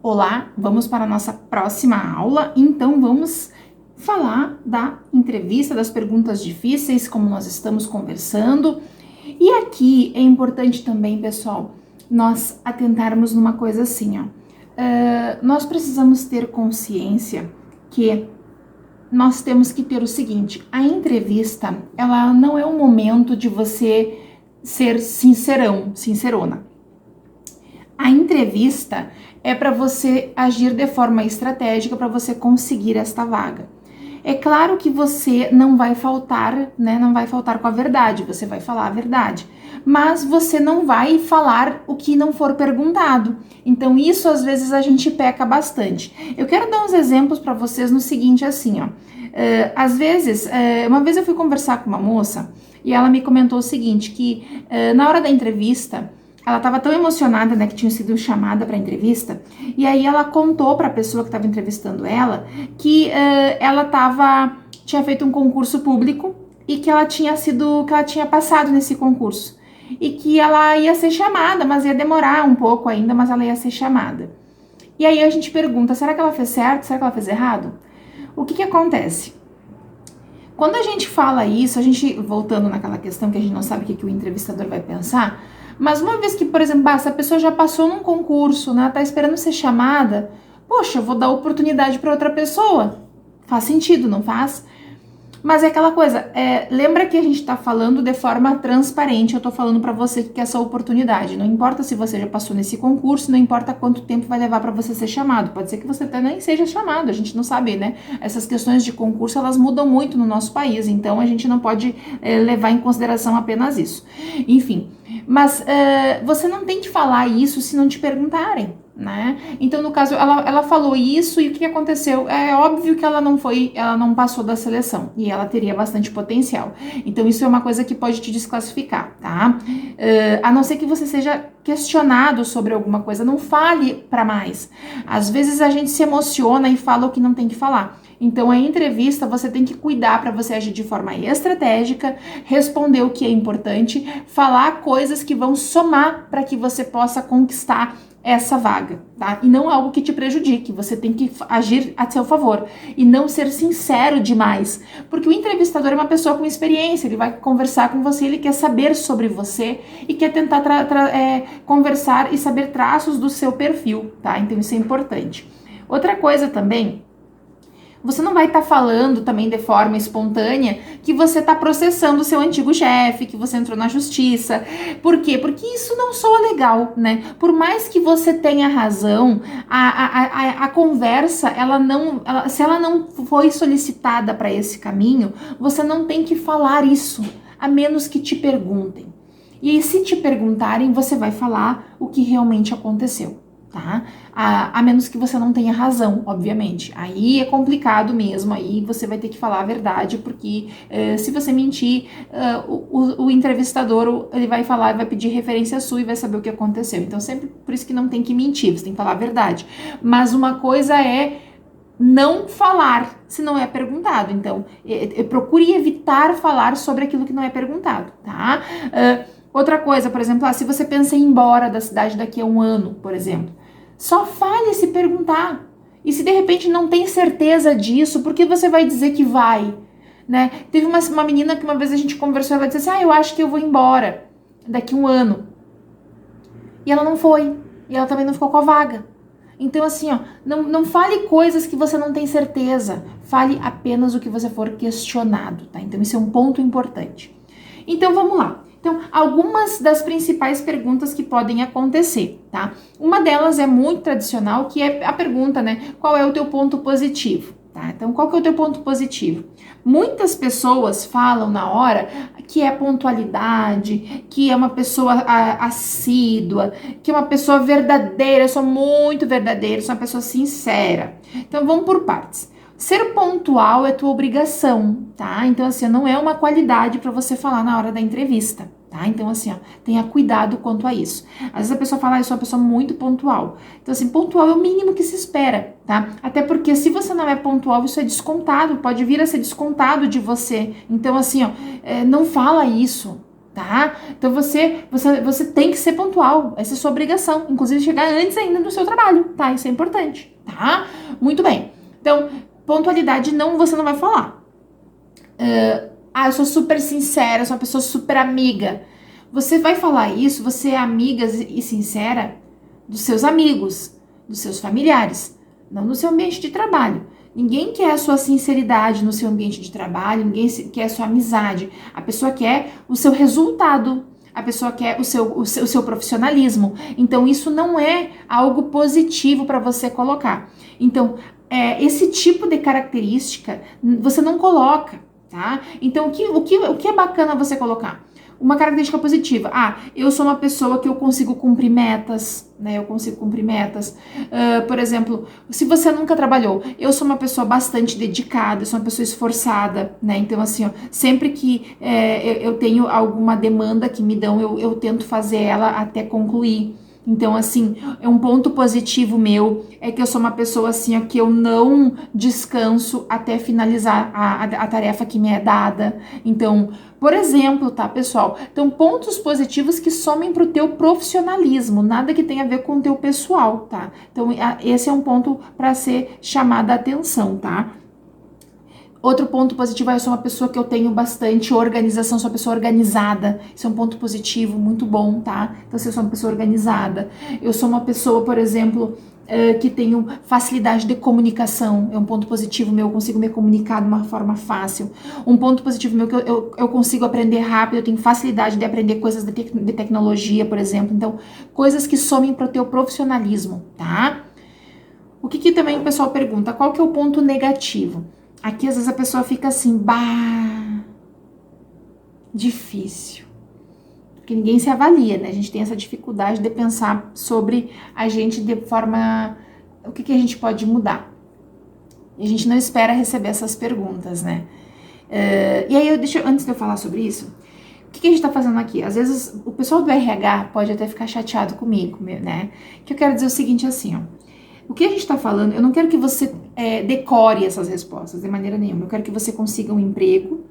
Olá, vamos para a nossa próxima aula, então vamos falar da entrevista, das perguntas difíceis, como nós estamos conversando. E aqui é importante também, pessoal, nós atentarmos numa coisa assim, ó. Nós precisamos ter consciência que nós temos que ter o seguinte: a entrevista, ela não é um momento de você ser sincerona. A entrevista é para você agir de forma estratégica para você conseguir esta vaga. É claro que você não vai faltar, né? Não vai faltar com a verdade, você vai falar a verdade. Mas você não vai falar o que não for perguntado. Então isso às vezes a gente peca bastante. Eu quero dar uns exemplos para vocês no seguinte, assim, ó. Às vezes, uma vez eu fui conversar com uma moça e ela me comentou o seguinte, que na hora da entrevista, ela estava tão emocionada, né, que tinha sido chamada para entrevista, e aí ela contou para a pessoa que estava entrevistando ela que ela tinha feito um concurso público e que ela tinha passado nesse concurso e que ela ia ser chamada, mas ia demorar um pouco ainda, mas ela ia ser chamada. E aí a gente pergunta, será que ela fez certo? Será que ela fez errado? O que acontece? Quando a gente fala isso, a gente, voltando naquela questão que a gente não sabe o que o entrevistador vai pensar, mas uma vez que, por exemplo, essa pessoa já passou num concurso, né, tá esperando ser chamada, poxa, eu vou dar oportunidade para outra pessoa. Faz sentido, não faz? Mas é aquela coisa, lembra que a gente tá falando de forma transparente, eu tô falando para você que quer essa oportunidade. Não importa se você já passou nesse concurso, não importa quanto tempo vai levar para você ser chamado. Pode ser que você até nem seja chamado, a gente não sabe, né? Essas questões de concurso, elas mudam muito no nosso país, então a gente não pode levar em consideração apenas isso. Enfim, mas você não tem que falar isso se não te perguntarem, né? Então, no caso, ela falou isso e o que aconteceu? É óbvio que ela não passou da seleção e ela teria bastante potencial. Então, isso é uma coisa que pode te desclassificar, tá? A não ser que você seja questionado sobre alguma coisa, não fale para mais. Às vezes a gente se emociona e fala o que não tem que falar. Então, a entrevista, você tem que cuidar para você agir de forma estratégica, responder o que é importante, falar coisas que vão somar para que você possa conquistar essa vaga, tá? E não algo que te prejudique, você tem que agir a seu favor e não ser sincero demais, porque o entrevistador é uma pessoa com experiência, ele vai conversar com você, ele quer saber sobre você e quer tentar conversar e saber traços do seu perfil, tá? Então isso é importante. Outra coisa também, você não vai estar falando também de forma espontânea que você está processando o seu antigo chefe, que você entrou na justiça. Por quê? Porque isso não soa legal, né? Por mais que você tenha razão, a conversa, se ela não foi solicitada para esse caminho, você não tem que falar isso, a menos que te perguntem. E aí, se te perguntarem, você vai falar o que realmente aconteceu. Tá? A menos que você não tenha razão, obviamente. Aí é complicado mesmo, aí você vai ter que falar a verdade, porque se você mentir, o entrevistador, ele vai falar, vai pedir referência sua e vai saber o que aconteceu. Então, sempre por isso que não tem que mentir, você tem que falar a verdade. Mas uma coisa é não falar se não é perguntado. Então, procure evitar falar sobre aquilo que não é perguntado, tá? Outra coisa, por exemplo, se você pensa em ir embora da cidade daqui a um ano, por exemplo, só fale se perguntar. E se de repente não tem certeza disso, por que você vai dizer que vai? Né? Teve uma menina que uma vez a gente conversou, ela disse assim, eu acho que eu vou embora daqui a um ano. E ela não foi. E ela também não ficou com a vaga. Então assim, ó, não fale coisas que você não tem certeza. Fale apenas o que você for questionado, tá? Então isso é um ponto importante. Então vamos lá. Então, algumas das principais perguntas que podem acontecer, tá? Uma delas é muito tradicional, que é a pergunta, né? Qual é o teu ponto positivo, tá? Então, qual que é o teu ponto positivo? Muitas pessoas falam na hora que é pontualidade, que é uma pessoa assídua, que é uma pessoa verdadeira, eu sou muito verdadeira, sou uma pessoa sincera. Então, vamos por partes. Ser pontual é tua obrigação, tá? Então, assim, não é uma qualidade para você falar na hora da entrevista, tá? Então, assim, ó, tenha cuidado quanto a isso. Às vezes a pessoa fala, eu sou uma pessoa muito pontual. Então, assim, pontual é o mínimo que se espera, tá? Até porque se você não é pontual, isso é descontado, pode vir a ser descontado de você. Então, assim, ó, não fala isso, tá? Então você tem que ser pontual, essa é a sua obrigação, inclusive chegar antes ainda do seu trabalho, tá? Isso é importante, tá? Muito bem. Então, pontualidade você não vai falar. Eu sou super sincera, sou uma pessoa super amiga. Você vai falar isso, você é amiga e sincera dos seus amigos, dos seus familiares, não no seu ambiente de trabalho. Ninguém quer a sua sinceridade no seu ambiente de trabalho, ninguém quer a sua amizade. A pessoa quer o seu resultado, a pessoa quer o seu profissionalismo. Então, isso não é algo positivo para você colocar. Então, esse tipo de característica você não coloca, tá? Então, o que é bacana você colocar? Uma característica positiva. Eu sou uma pessoa que eu consigo cumprir metas, né? Eu consigo cumprir metas. Por exemplo, se você nunca trabalhou, eu sou uma pessoa bastante dedicada, eu sou uma pessoa esforçada, né? Então, assim, ó, sempre que eu tenho alguma demanda que me dão, eu tento fazer ela até concluir. Então, assim, um ponto positivo meu é que eu sou uma pessoa, assim, ó, que eu não descanso até finalizar a tarefa que me é dada. Então, por exemplo, tá, pessoal? Então, pontos positivos que somem pro teu profissionalismo, nada que tenha a ver com o teu pessoal, tá? Então, esse é um ponto para ser chamada a atenção, tá? Outro ponto positivo eu sou uma pessoa que eu tenho bastante organização, sou uma pessoa organizada. Isso é um ponto positivo, muito bom, tá? Então, se eu sou uma pessoa organizada. Eu sou uma pessoa, por exemplo, que tenho facilidade de comunicação. É um ponto positivo meu, eu consigo me comunicar de uma forma fácil. Um ponto positivo meu que eu consigo aprender rápido, eu tenho facilidade de aprender coisas de tecnologia, por exemplo. Então, coisas que somem para o teu profissionalismo, tá? O que também o pessoal pergunta, qual que é o ponto negativo? Aqui, às vezes, a pessoa fica assim, difícil. Porque ninguém se avalia, né? A gente tem essa dificuldade de pensar sobre a gente de forma... O que a gente pode mudar? E a gente não espera receber essas perguntas, né? E aí, antes de eu falar sobre isso, o que a gente tá fazendo aqui? Às vezes, o pessoal do RH pode até ficar chateado comigo, né? Que eu quero dizer o seguinte, assim, ó. O que a gente está falando, eu não quero que você decore essas respostas de maneira nenhuma. Eu quero que você consiga um emprego,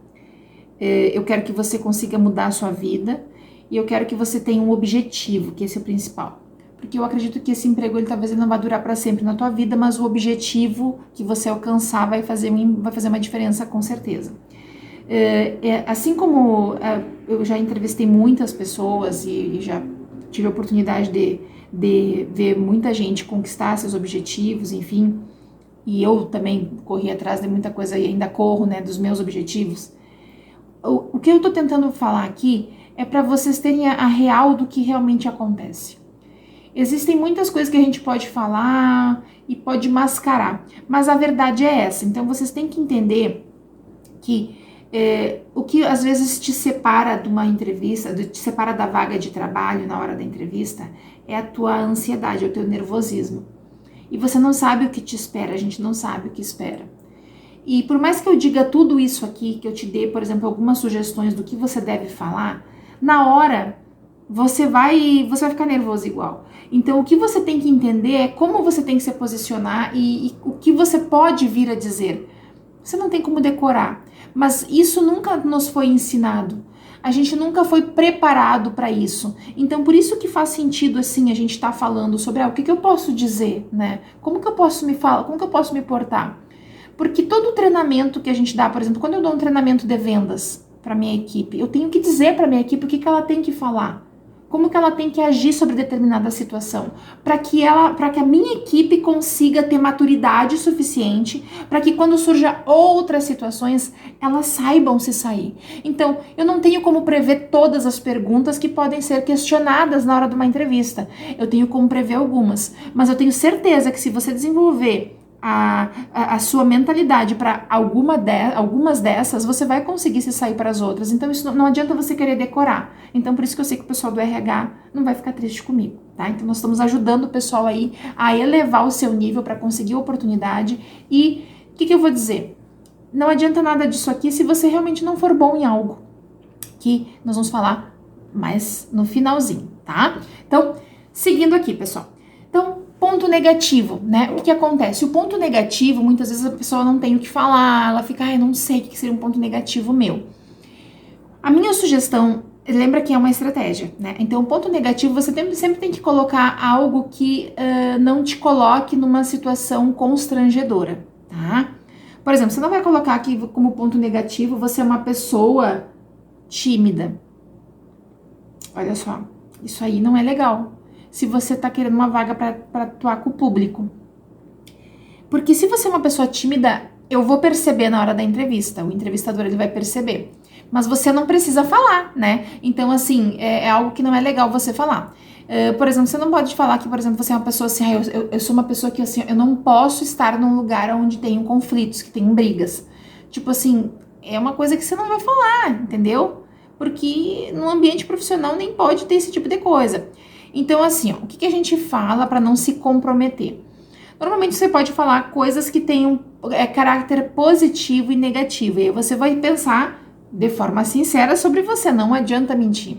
eu quero que você consiga mudar a sua vida e eu quero que você tenha um objetivo, que esse é o principal. Porque eu acredito que esse emprego, talvez ele não vai durar para sempre na tua vida, mas o objetivo que você alcançar vai fazer uma diferença com certeza. Assim como eu já entrevistei muitas pessoas e já tive a oportunidade de ver muita gente conquistar seus objetivos, enfim, e eu também corri atrás de muita coisa e ainda corro, né, dos meus objetivos. O que eu tô tentando falar aqui é para vocês terem a real do que realmente acontece. Existem muitas coisas que a gente pode falar e pode mascarar, mas a verdade é essa. Então vocês têm que entender que o que às vezes te separa de uma entrevista, te separa da vaga de trabalho na hora da entrevista, é a tua ansiedade, é o teu nervosismo. E você não sabe o que te espera, a gente não sabe o que espera. E por mais que eu diga tudo isso aqui, que eu te dê, por exemplo, algumas sugestões do que você deve falar, na hora você vai ficar nervoso igual. Então o que você tem que entender é como você tem que se posicionar e o que você pode vir a dizer. Você não tem como decorar, mas isso nunca nos foi ensinado. A gente nunca foi preparado para isso. Então, por isso que faz sentido, assim, a gente estar falando sobre o que eu posso dizer, né? Como que eu posso me falar? Como que eu posso me portar? Porque todo treinamento que a gente dá, por exemplo, quando eu dou um treinamento de vendas para minha equipe, eu tenho que dizer para minha equipe o que ela tem que falar. Como que ela tem que agir sobre determinada situação, para que a minha equipe consiga ter maturidade suficiente, para que quando surja outras situações, elas saibam se sair. Então, eu não tenho como prever todas as perguntas que podem ser questionadas na hora de uma entrevista. Eu tenho como prever algumas, mas eu tenho certeza que se você desenvolver a sua mentalidade para algumas dessas, você vai conseguir se sair para as outras. Então, isso não adianta você querer decorar. Então, por isso que eu sei que o pessoal do RH não vai ficar triste comigo, tá? Então, nós estamos ajudando o pessoal aí a elevar o seu nível para conseguir oportunidade. E o que eu vou dizer? Não adianta nada disso aqui se você realmente não for bom em algo, que nós vamos falar mais no finalzinho, tá? Então, seguindo aqui, pessoal. Então, ponto negativo, né? O que acontece? O ponto negativo, muitas vezes a pessoa não tem o que falar, ela fica, eu não sei o que seria um ponto negativo meu. A minha sugestão lembra que é uma estratégia, né? Então, o ponto negativo, você sempre tem que colocar algo que não te coloque numa situação constrangedora, tá? Por exemplo, você não vai colocar aqui como ponto negativo você é uma pessoa tímida. Olha só, isso aí não é legal. Se você tá querendo uma vaga para atuar com o público. Porque se você é uma pessoa tímida, eu vou perceber na hora da entrevista. O entrevistador, ele vai perceber. Mas você não precisa falar, né? Então, assim, é algo que não é legal você falar. Por exemplo, você não pode falar que, por exemplo, você é uma pessoa assim, eu sou uma pessoa que, assim, eu não posso estar num lugar onde tenham conflitos, que tenham brigas. Tipo assim, é uma coisa que você não vai falar, entendeu? Porque no ambiente profissional nem pode ter esse tipo de coisa. Então, assim, ó, o que a gente fala para não se comprometer? Normalmente você pode falar coisas que tenham caráter positivo e negativo. E aí você vai pensar de forma sincera sobre você, não adianta mentir.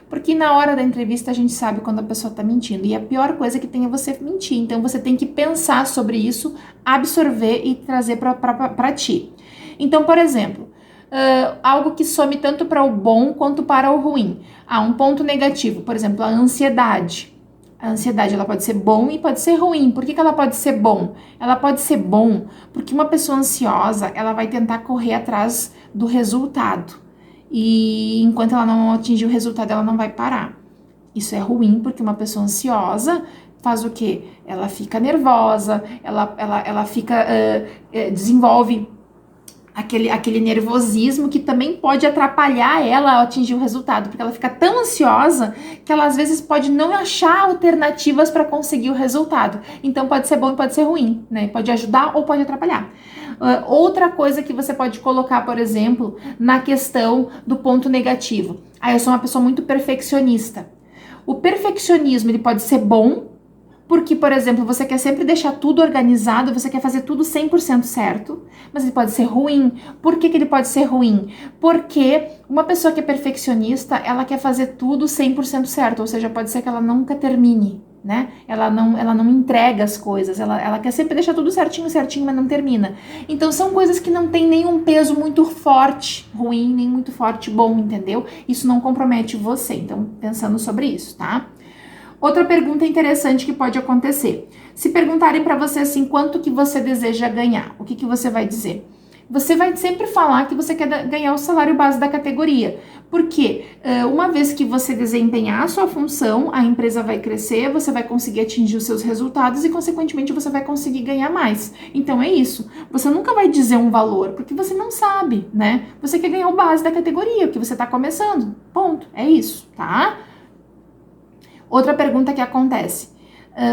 Porque na hora da entrevista a gente sabe quando a pessoa tá mentindo. E a pior coisa que tem é você mentir. Então você tem que pensar sobre isso, absorver e trazer pra ti. Então, por exemplo, algo que some tanto para o bom quanto para o ruim. Um ponto negativo, por exemplo, a ansiedade. A ansiedade, ela pode ser bom e pode ser ruim. Por que ela pode ser bom? Ela pode ser bom porque uma pessoa ansiosa, ela vai tentar correr atrás do resultado. E enquanto ela não atingir o resultado, ela não vai parar. Isso é ruim porque uma pessoa ansiosa faz o quê? Ela fica nervosa, ela fica, desenvolve aquele nervosismo que também pode atrapalhar ela a atingir o resultado, porque ela fica tão ansiosa que ela às vezes pode não achar alternativas para conseguir o resultado. Então pode ser bom e pode ser ruim, né? Pode ajudar ou pode atrapalhar. Outra coisa que você pode colocar, por exemplo, na questão do ponto negativo. Eu sou uma pessoa muito perfeccionista. O perfeccionismo, ele pode ser bom, porque, por exemplo, você quer sempre deixar tudo organizado, você quer fazer tudo 100% certo, mas ele pode ser ruim. Por que ele pode ser ruim? Porque uma pessoa que é perfeccionista, ela quer fazer tudo 100% certo, ou seja, pode ser que ela nunca termine, né? Ela não entrega as coisas, ela quer sempre deixar tudo certinho, mas não termina. Então, são coisas que não tem nenhum peso muito forte ruim, nem muito forte bom, entendeu? Isso não compromete você, então, pensando sobre isso, tá? Outra pergunta interessante que pode acontecer. Se perguntarem para você assim, quanto que você deseja ganhar, o que você vai dizer? Você vai sempre falar que você quer ganhar o salário base da categoria. Porque uma vez que você desempenhar a sua função, a empresa vai crescer, você vai conseguir atingir os seus resultados e, consequentemente, você vai conseguir ganhar mais. Então é isso. Você nunca vai dizer um valor, porque você não sabe, né? Você quer ganhar o base da categoria, porque você está começando. Ponto. É isso, tá? Outra pergunta que acontece,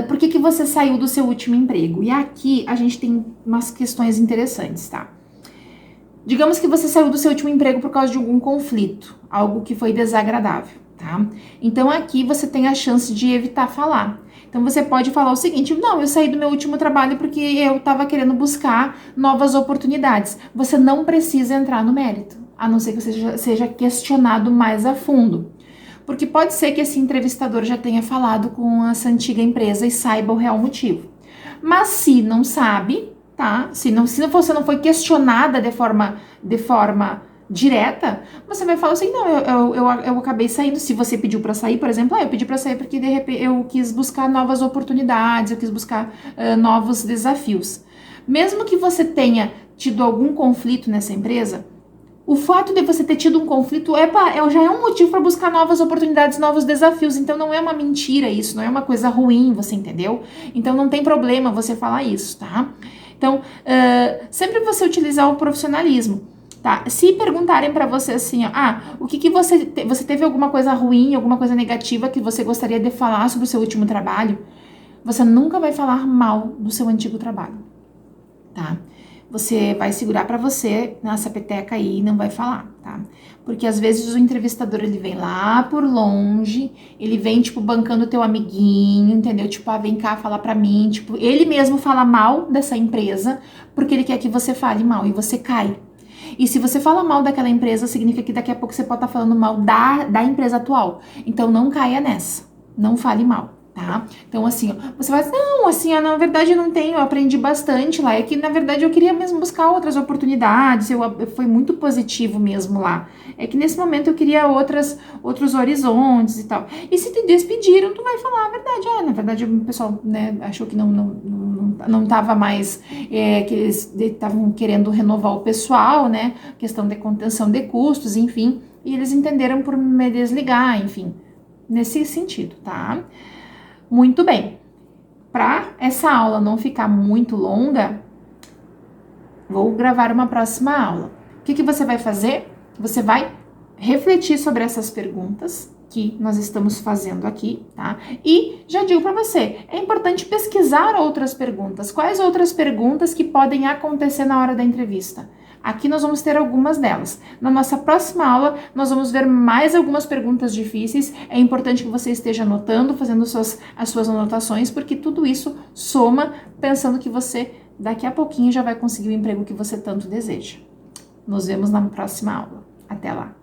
por que você saiu do seu último emprego? E aqui a gente tem umas questões interessantes, tá? Digamos que você saiu do seu último emprego por causa de algum conflito, algo que foi desagradável, tá? Então aqui você tem a chance de evitar falar. Então você pode falar o seguinte, não, eu saí do meu último trabalho porque eu tava querendo buscar novas oportunidades. Você não precisa entrar no mérito, a não ser que você seja questionado mais a fundo. Porque pode ser que esse entrevistador já tenha falado com essa antiga empresa e saiba o real motivo. Mas se não sabe, tá? Se você não foi questionada de forma direta, você vai falar assim, não, eu acabei saindo. Se você pediu para sair, por exemplo, eu pedi para sair porque de repente eu quis buscar novas oportunidades, eu quis buscar novos desafios. Mesmo que você tenha tido algum conflito nessa empresa, o fato de você ter tido um conflito já é um motivo para buscar novas oportunidades, novos desafios. Então não é uma mentira isso, não é uma coisa ruim, você entendeu? Então não tem problema você falar isso, tá? Então, sempre você utilizar o profissionalismo, tá? Se perguntarem para você assim, o que você teve alguma coisa ruim, alguma coisa negativa que você gostaria de falar sobre o seu último trabalho, você nunca vai falar mal do seu antigo trabalho, tá? Você vai segurar para você nessa peteca aí e não vai falar, tá? Porque às vezes o entrevistador, ele vem lá por longe, ele vem, tipo, bancando o teu amiguinho, entendeu? Tipo, vem cá falar pra mim, tipo, ele mesmo fala mal dessa empresa porque ele quer que você fale mal e você cai. E se você fala mal daquela empresa, significa que daqui a pouco você pode estar falando mal da empresa atual. Então não caia nessa, não fale mal, tá? Então, assim, ó, você vai dizer, não, assim, ó, na verdade eu não tenho, eu aprendi bastante lá, é que, na verdade, eu queria mesmo buscar outras oportunidades, foi muito positivo mesmo lá. É que nesse momento eu queria outros horizontes e tal. E se te despediram, tu vai falar a verdade. Na verdade, o pessoal, né, achou que não tava mais, que eles estavam querendo renovar o pessoal, né, questão de contenção de custos, enfim, e eles entenderam por me desligar, enfim, nesse sentido, tá? Muito bem. Para essa aula não ficar muito longa, vou gravar uma próxima aula. O que você vai fazer? Você vai refletir sobre essas perguntas que nós estamos fazendo aqui, tá? E já digo para você, é importante pesquisar outras perguntas. Quais outras perguntas que podem acontecer na hora da entrevista? Aqui nós vamos ter algumas delas. Na nossa próxima aula, nós vamos ver mais algumas perguntas difíceis. É importante que você esteja anotando, fazendo as suas anotações, porque tudo isso soma, pensando que você daqui a pouquinho já vai conseguir o emprego que você tanto deseja. Nos vemos na próxima aula. Até lá!